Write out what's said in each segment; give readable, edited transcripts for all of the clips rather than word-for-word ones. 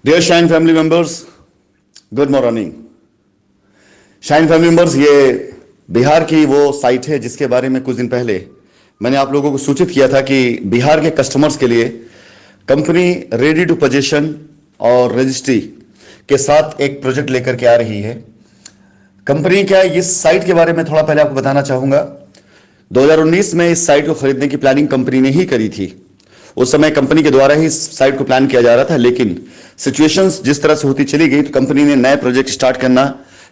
Dear Shine family members, good morning. Shine family members, ये बिहार की वो साइट है जिसके बारे में कुछ दिन पहले मैंने आप लोगों को सूचित किया था कि बिहार के कस्टमर्स के लिए कंपनी रेडी टू पोजीशन और रजिस्ट्री के साथ एक प्रोजेक्ट लेकर के आ रही है। कंपनी क्या, इस साइट के बारे में थोड़ा पहले आपको बताना चाहूंगा। 2019 में इस साइट को खरीदने की प्लानिंग कंपनी ने ही करी थी। उस समय कंपनी के द्वारा ही इस साइट को प्लान किया जा रहा था, लेकिन सिचुएशंस जिस तरह से होती चली गई तो कंपनी ने नए प्रोजेक्ट स्टार्ट करना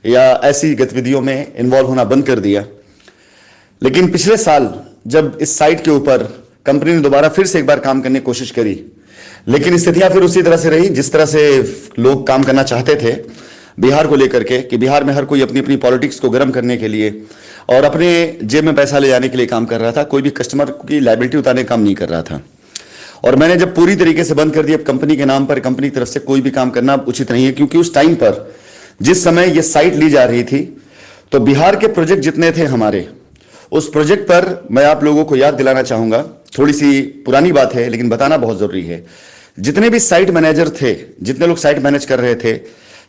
या ऐसी गतिविधियों में इन्वॉल्व होना बंद कर दिया। लेकिन पिछले साल जब इस साइट के ऊपर कंपनी ने दोबारा फिर से एक बार काम करने की कोशिश करी, लेकिन स्थितियां फिर उसी तरह से रही जिस तरह से लोग काम करना चाहते थे बिहार को लेकर के, कि बिहार में हर कोई अपनी अपनी पॉलिटिक्स को गर्म करने के लिए और अपने जेब में पैसा ले जाने के लिए काम कर रहा था। कोई भी कस्टमर की लायबिलिटी उतारने का काम नहीं कर रहा था। और मैंने जब पूरी तरीके से बंद कर दिया, कंपनी के नाम पर कंपनी की तरफ से कोई भी काम करना उचित नहीं है, क्योंकि उस टाइम पर जिस समय यह साइट ली जा रही थी तो बिहार के प्रोजेक्ट जितने थे हमारे, उस प्रोजेक्ट पर मैं आप लोगों को याद दिलाना चाहूंगा। थोड़ी सी पुरानी बात है लेकिन बताना बहुत जरूरी है। जितने भी साइट मैनेजर थे, जितने लोग साइट मैनेज कर रहे थे,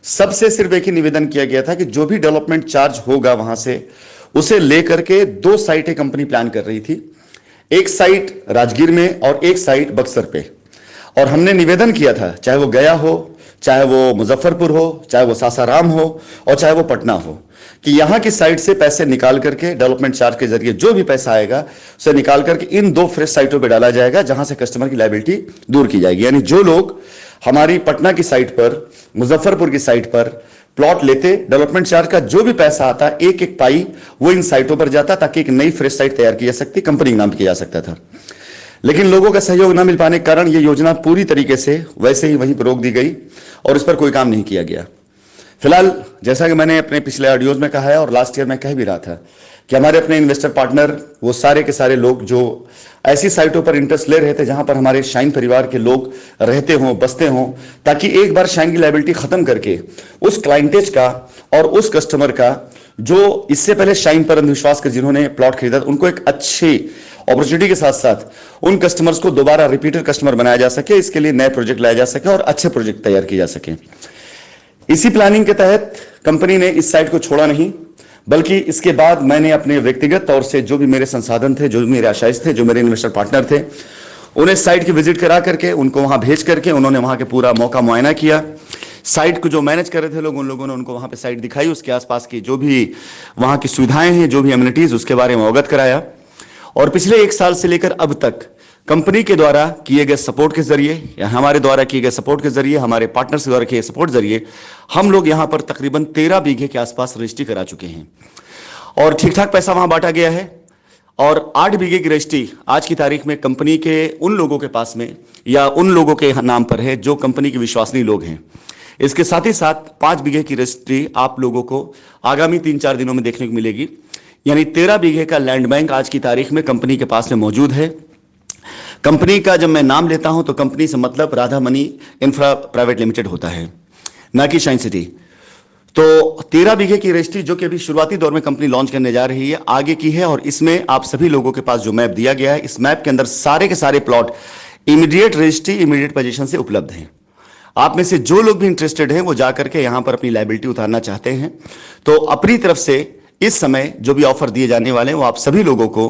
सबसे सिर्फ एक ही निवेदन किया गया था कि जो भी डेवलपमेंट चार्ज होगा वहां से उसे लेकर के 2 साइटें कंपनी प्लान कर रही थी, एक साइट राजगीर में और एक साइट बक्सर पे। और हमने निवेदन किया था, चाहे वो गया हो, चाहे वो मुजफ्फरपुर हो, चाहे वो सासाराम हो और चाहे वो पटना हो, कि यहां की साइट से पैसे निकाल करके डेवलपमेंट चार्ज के जरिए जो भी पैसा आएगा उसे निकाल करके इन 2 फ्रेश साइटों पे डाला जाएगा, जहां से कस्टमर की लायबिलिटी दूर की जाएगी। यानी जो लोग हमारी पटना की साइट पर, मुजफ्फरपुर की साइट पर प्लॉट लेते, डेवलपमेंट चार्ज का जो भी पैसा आता, एक एक पाई वो इन साइटों पर जाता, ताकि एक नई फ्रेश साइट तैयार की जा सकती, कंपनी के नाम किया जा सकता था। लेकिन लोगों का सहयोग न मिल पाने के कारण यह योजना पूरी तरीके से वैसे ही वहीं पर रोक दी गई और इस पर कोई काम नहीं किया गया। फिलहाल जैसा कि मैंने अपने पिछले ऑडियोज में कहा है और लास्ट ईयर में कह भी रहा था कि हमारे अपने इन्वेस्टर पार्टनर, वो सारे के सारे लोग जो ऐसी साइटों पर इंटरेस्ट ले रहे थे जहां पर हमारे शाइन परिवार के लोग रहते हों, बसते हों, ताकि एक बार शाइन की लायबिलिटी खत्म करके उस क्लाइंटेज का और उस कस्टमर का जो इससे पहले शाइन पर अंधविश्वास कर जिन्होंने प्लॉट खरीदा, उनको एक अच्छी अपॉर्चुनिटी के साथ साथ उन कस्टमर्स को दोबारा रिपीटेड कस्टमर बनाया जा सके, इसके लिए नए प्रोजेक्ट लाए जा सके और अच्छे प्रोजेक्ट तैयार किए जा सके। इसी प्लानिंग के तहत कंपनी ने इस साइट को छोड़ा नहीं, बल्कि इसके बाद मैंने अपने व्यक्तिगत तौर से जो भी मेरे संसाधन थे, जो भी मेरे आशाइश थे, जो मेरे इन्वेस्टर पार्टनर थे, उन्हें साइट की विजिट करा करके उनको वहां भेज करके उन्होंने वहां के पूरा मौका मुआयना किया। साइट को जो मैनेज कर रहे थे लोग, उन लोगों ने उनको वहां पे साइट दिखाई, उसके आसपास की जो भी वहां की सुविधाएं हैं, जो भी एमिनिटीज, उसके बारे में अवगत कराया। और पिछले 1 साल से लेकर अब तक कंपनी के द्वारा किए गए सपोर्ट के जरिए या हमारे द्वारा किए गए सपोर्ट के जरिए, हमारे पार्टनर्स द्वारा किए सपोर्ट जरिए हम लोग यहां पर तकरीबन 13 बीघे के आसपास रजिस्ट्री करा चुके हैं और ठीक ठाक पैसा वहां बांटा गया है। और 8 बीघे की रजिस्ट्री आज की तारीख में कंपनी के उन लोगों के पास में या उन लोगों के नाम पर है जो कंपनी के विश्वसनीय लोग हैं। इसके साथ ही साथ 5 बीघे की रजिस्ट्री आप लोगों को आगामी 3-4 दिनों में देखने को मिलेगी। यानी 13 बीघे का लैंड बैंक आज की तारीख में कंपनी के पास में मौजूद है। कंपनी का जब मैं नाम लेता हूं तो कंपनी से मतलब Radha money infra private limited होता है, ना कि शाइन सिटी। तो 13 बीघे की रजिस्ट्री जो कि अभी शुरुआती दौर में कंपनी लॉन्च करने जा रही है, आगे की है। और इसमें आप सभी लोगों के पास जो मैप दिया गया है, इस मैप के अंदर सारे के सारे plot immediate registry, immediate position से उपलब्ध हैं। आप में से जो लोग भी इंटरेस्टेड हैं वो जाकर के यहां पर अपनी लायबिलिटी उतारना चाहते हैं तो अपनी तरफ से इस समय जो भी ऑफर दिए जाने वाले हैं वो आप सभी लोगों को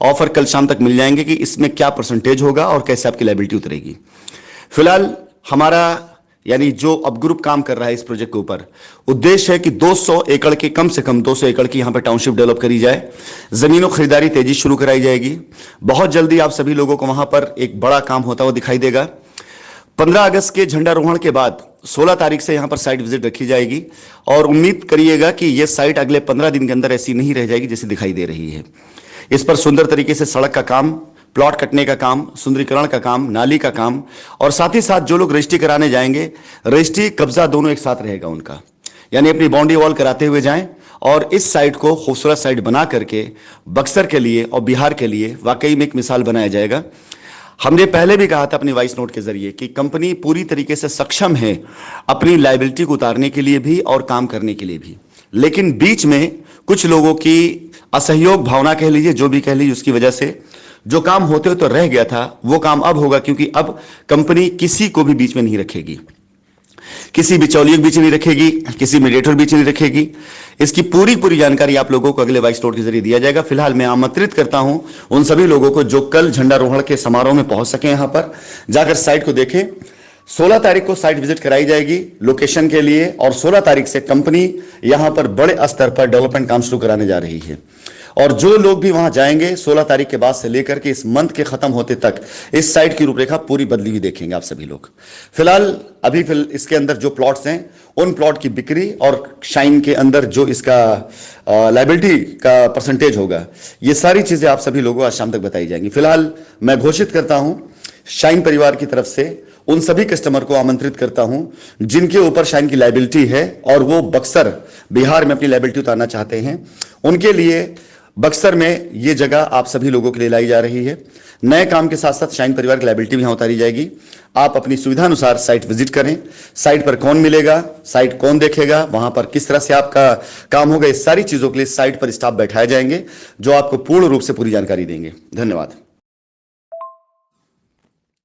ऑफर कल शाम तक मिल जाएंगे कि इसमें क्या परसेंटेज होगा और कैसे आपकी लायबिलिटी उतरेगी। फिलहाल हमारा यानी जो अब ग्रुप काम कर रहा है इस प्रोजेक्ट के ऊपर, उद्देश्य है कि 200 एकड़ के, कम से कम 200 एकड़ की यहां पर टाउनशिप डेवलप करी जाए। जमीनों खरीदारी तेजी शुरू कराई जाएगी। बहुत जल्दी आप सभी लोगों को वहां पर एक बड़ा काम होता हुआ दिखाई देगा। 15 अगस्त के झंडारोहण के बाद 16 तारीख से यहां पर साइट विजिट रखी जाएगी और उम्मीद करिएगा कि यह साइट अगले 15 दिन के अंदर ऐसी नहीं रह जाएगी जैसी दिखाई दे रही है। इस पर सुंदर तरीके से सड़क का काम, प्लॉट कटने का काम, सुंदरीकरण का काम, नाली का काम और साथ ही साथ जो लोग रजिस्ट्री कराने जाएंगे, रजिस्ट्री कब्जा दोनों एक साथ रहेगा उनका। यानी अपनी बाउंड्री वॉल कराते हुए जाएं और इस साइट को खूबसूरत साइट बना करके बक्सर के लिए और बिहार के लिए वाकई में एक मिसाल बनाया जाएगा। हमने पहले भी कहा था अपनी वॉइस नोट के जरिए कि कंपनी पूरी तरीके से सक्षम है अपनी लायबिलिटी को उतारने के लिए भी और काम करने के लिए भी, लेकिन बीच में कुछ लोगों की असहयोग भावना कह लीजिए, जो भी कह लीजिए, उसकी वजह से जो काम होते तो रह गया था वो काम अब होगा, क्योंकि अब कंपनी किसी को भी बीच में नहीं रखेगी। किसी बिचौलिए के बीच नहीं रखेगी, किसी मीडिएटर बीच नहीं रखेगी। इसकी पूरी जानकारी आप लोगों को अगले वॉइस नोट के जरिए दिया जाएगा। फिलहाल मैं आमंत्रित करता हूं उन सभी लोगों को जो कल झंडारोहण के समारोह में पहुंच सके, यहां पर जाकर साइट को देखें। 16 तारीख को साइट विजिट कराई जाएगी लोकेशन के लिए, और 16 तारीख से कंपनी यहां पर बड़े स्तर पर डेवलपमेंट काम शुरू कराने जा रही है। और जो लोग भी वहां जाएंगे 16 तारीख के बाद से लेकर के इस मंथ के खत्म होते तक इस साइट की रूपरेखा पूरी बदली हुई देखेंगे आप सभी लोग। फिलहाल इसके अंदर जो प्लॉट्स हैं उन प्लॉट की बिक्री और शाइन के अंदर जो इसका लायबिलिटी का परसेंटेज होगा, ये सारी चीजें आप सभी लोगों को आज शाम तक बताई जाएंगी। फिलहाल मैं घोषित करता हूं शाइन परिवार की तरफ से उन सभी कस्टमर को आमंत्रित करता हूं जिनके ऊपर शाइन की लायबिलिटी है और वो बक्सर बिहार में अपनी लायबिलिटी उतारना चाहते हैं, उनके लिए बक्सर में ये जगह आप सभी लोगों के लिए लाई जा रही है। नए काम के साथ साथ शाइन परिवार की लायबिलिटी भी यहां उतारी जाएगी। आप अपनी सुविधा अनुसार साइट विजिट करें। साइट पर कौन मिलेगा, साइट कौन देखेगा, वहां पर किस तरह से आपका काम होगा, इस सारी चीजों के लिए साइट पर स्टाफ बैठाए जाएंगे जो आपको पूर्ण रूप से पूरी जानकारी देंगे। धन्यवाद।